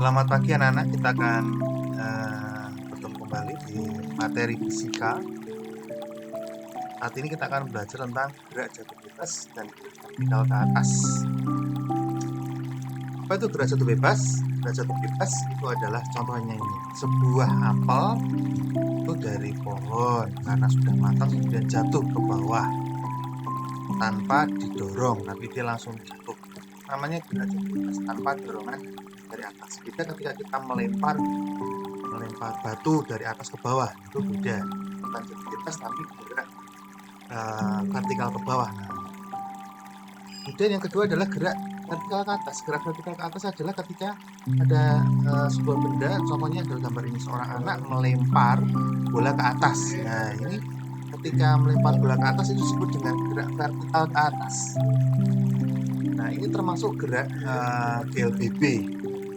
Selamat pagi anak-anak, kita akan bertemu kembali di materi fisika. Saat ini kita akan belajar tentang gerak jatuh bebas dan vertikal ke atas. Apa itu gerak jatuh bebas? Gerak jatuh bebas itu adalah contohnya ini, sebuah apel itu dari pohon karena sudah matang kemudian jatuh ke bawah tanpa didorong, tapi dia langsung jatuh. Namanya gerak jatuh bebas tanpa dorongan dari atas. Beda ketika kita melempar batu dari atas ke bawah, itu beda, bukan jatuh bebas tapi bergerak vertikal ke bawah. Kemudian yang kedua adalah gerak vertikal ke atas. Gerak vertikal ke atas adalah ketika ada sebuah benda, contohnya adalah gambar ini, seorang anak melempar bola ke atas. Nah, ini ketika melempar bola ke atas itu disebut dengan gerak vertikal ke atas. Nah, ini termasuk gerak GLBB.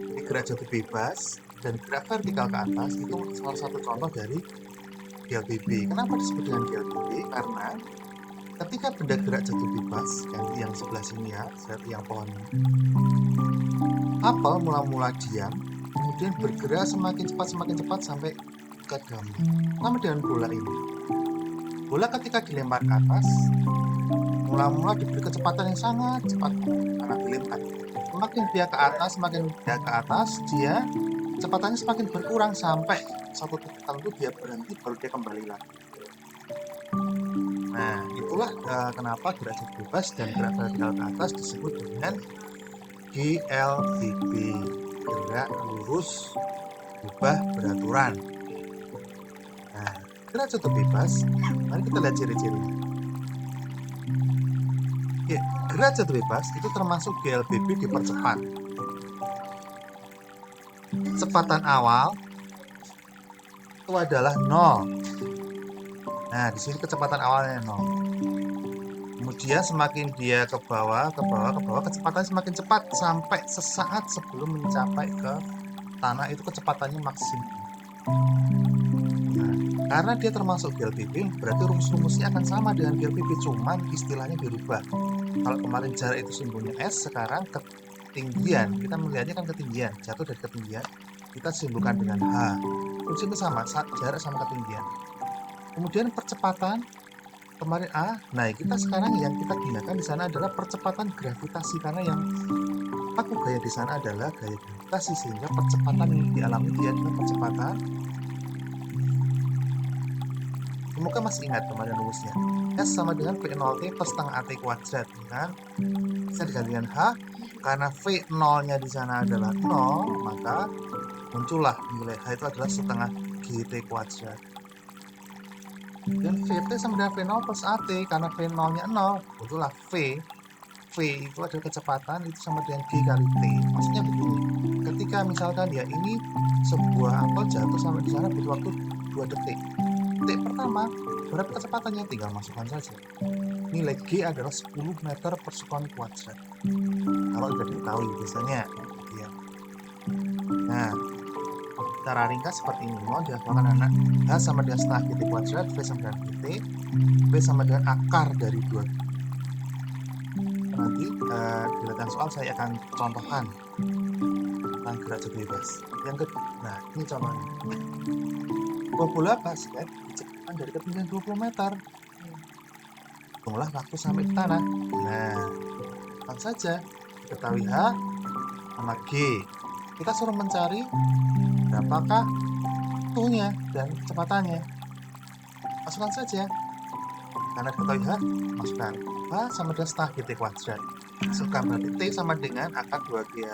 Ini gerak jatuh bebas dan gerak vertikal ke atas itu salah satu contoh dari GLBB. Kenapa disebut dengan GLBB? Karena ketika benda gerak jatuh bebas, yang sebelah sini ya, yang pohon ini, apel mula-mula diam, kemudian bergerak semakin cepat sampai ke gambar. Sama dengan bola ini. Bola ketika dilempar ke atas, mula-mula diberi kecepatan yang sangat cepat karena dilempar. Semakin dia ke atas, dia kecepatannya semakin berkurang sampai satu titik tertentu dia berhenti, baru dia kembali lagi. Nah, itulah kenapa gerak jatuh bebas dan gerak vertikal ke atas disebut dengan GLBB, gerak lurus berubah beraturan. Nah, gerak jatuh bebas, mari kita lihat ciri-cirinya. Oke, gerak jatuh bebas itu termasuk GLBB dipercepat. Kecepatan awal itu adalah 0. Nah, di sini kecepatan awalnya 0. Kemudian semakin dia ke bawah, kecepatan semakin cepat sampai sesaat sebelum mencapai ke tanah itu kecepatannya maksimum. Nah, karena dia termasuk GLBB, berarti rumus-rumusnya akan sama dengan GLBB, cuman istilahnya dirubah. Kalau kemarin jarak itu simbolnya S, sekarang ketinggian, kita melihatnya kan ketinggian, jatuh dari ketinggian, kita simbolkan dengan H. Fungsinya sama, jarak sama ketinggian. Kemudian percepatan kemarin A. Nah, kita sekarang yang kita gunakan di sana adalah percepatan gravitasi, karena yang aku gaya di sana adalah gaya gravitasi, sehingga percepatan yang dialami dia adalah percepatan. Semoga masih ingat kemarin rumusnya. S sama dengan V0T per setengah AT kuadrat, kan? Bisa digantikan H, karena V0-nya di sana adalah 0, maka muncullah nilai H itu adalah setengah GT kuadrat. Dan VT sama dengan V0 plus AT, karena V0-nya 0, muncullah V. V itu adalah kecepatan, itu sama dengan G kali T. Maksudnya begini, ketika misalkan ya ini sebuah apel jatuh sampai di sana butuh waktu 2 detik. Detik pertama, berapa kecepatannya? Tinggal masukkan saja. Nilai G adalah 10 meter per sekon kuadrat. Kalau sudah diketahui biasanya. Ya. Nah, secara ringkas seperti ini. Mau dilakukan anak. H sama dengan setengah GT kuadrat, V sama dengan GT, V sama dengan akar dari 2. Nanti di latihan soal saya akan contohkan tentang gerak jatuh bebas. Yang kedua, nah ini contohnya. Bola basket dicepatkan dari ketinggian 20 meter. Hitunglah waktu sampai di tanah. Nah, langsung saja diketahui H sama G. Kita suruh mencari berapakah waktunya dan kecepatannya. Masukkan saja. Karena diketahui H, masukkan H sama dengan setengah GT kuadrat. Masukkan berarti T sama dengan akar 2G.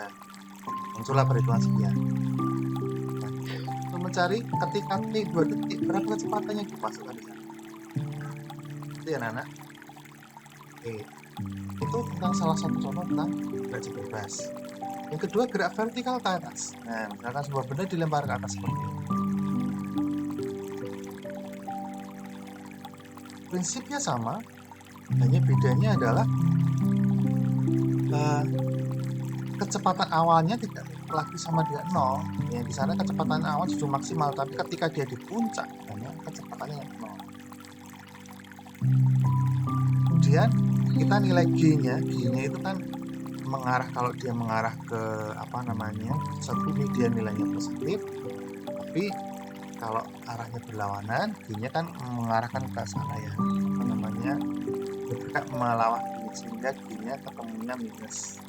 Muncullah perhitungan sekian. Untuk mencari ketika T 2 detik, berapa kecepatannya dimasukkan di sana. Itu ya anak-anak. Oke. Itu tentang salah satu contoh tentang gerak jatuh bebas. Yang kedua, gerak vertikal ke atas. Nah, misalkan sebuah benda dilempar ke atas seperti ini. Prinsipnya sama, hanya bedanya adalah kecepatan awalnya tidak lagi sama dengan 0. Ya, di sana kecepatan awal justru maksimal, tapi ketika dia di puncak, kecepatannya 0. Kemudian kita nilai G-nya itu kan 0 kalau dia mengarah ke pusat bumi dia nilainya positif, tapi kalau arahnya berlawanan G-nya kan mengarahkan ke sana ya, bergerak melawan G, sehingga G-nya ketemunya minus.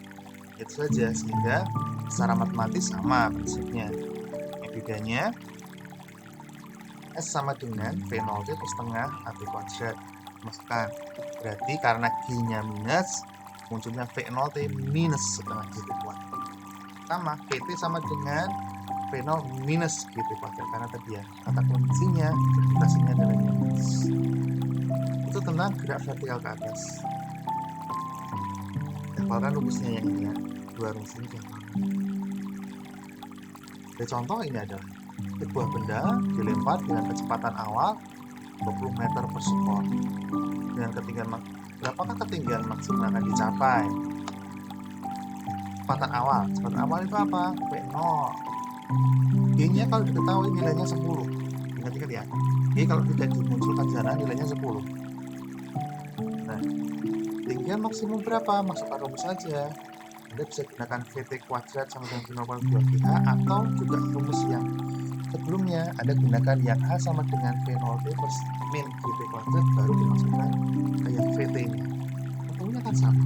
Itu saja, sehingga secara matematis sama prinsipnya. Yang bedanya S sama dengan V0T per setengah AB kuadrat. Masukkan. Berarti karena G-nya minus, munculnya V0T minus setengah GT kuadrat. Sama, VT sama dengan V0 minus GT kuadrat. Karena tadi ya, kata kuncinya, gravitasinya adalah minus. Itu tentang gerak vertikal ke atas. Hafalkan rumusnya yang ini ya. Dua rumus ini dihafalkan. Dari contoh ini adalah sebuah benda dilempar dengan kecepatan awal 20 meter per sekon. Dengan ketinggian berapakah ketinggian maksimal akan dicapai? Kecepatan awal itu apa? V0. G-nya kalau diketahui nilainya 10. Ingat-ingat ya. G kalau tidak dimunculkan di sana nilainya 10. Nah, ketinggian maksimum berapa? Masukkan rumus saja. Anda bisa gunakan VT kuadrat sama dengan 0,2GH atau juga rumus yang sebelumnya Anda gunakan yang H sama dengan V0T per min GT kuadrat baru dimasukkan ke yang VT nya. Tentunya kan sama.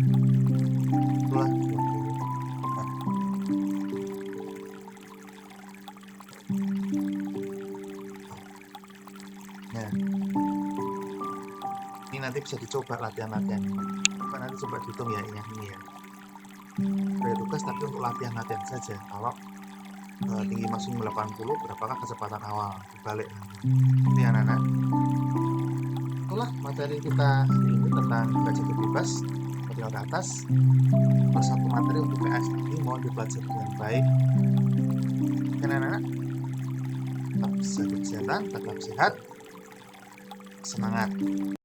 Itulah 20. Nah, ini nanti bisa dicoba latihan-latihan. Nanti coba dihitung ya ini ya. Sebagai tugas tapi untuk latihan-latihan saja. Kalau tinggi maksimum 80, berapakah kecepatan awal? Dibalik nanti. Oke anak-anak. Itulah materi kita hari ini tentang derajat bebas vertikal ke atas. Satu materi untuk PS ini mohon dipelajari dengan baik. Oke anak-anak. Tetap jaga kesehatan, tetap sehat. Semangat.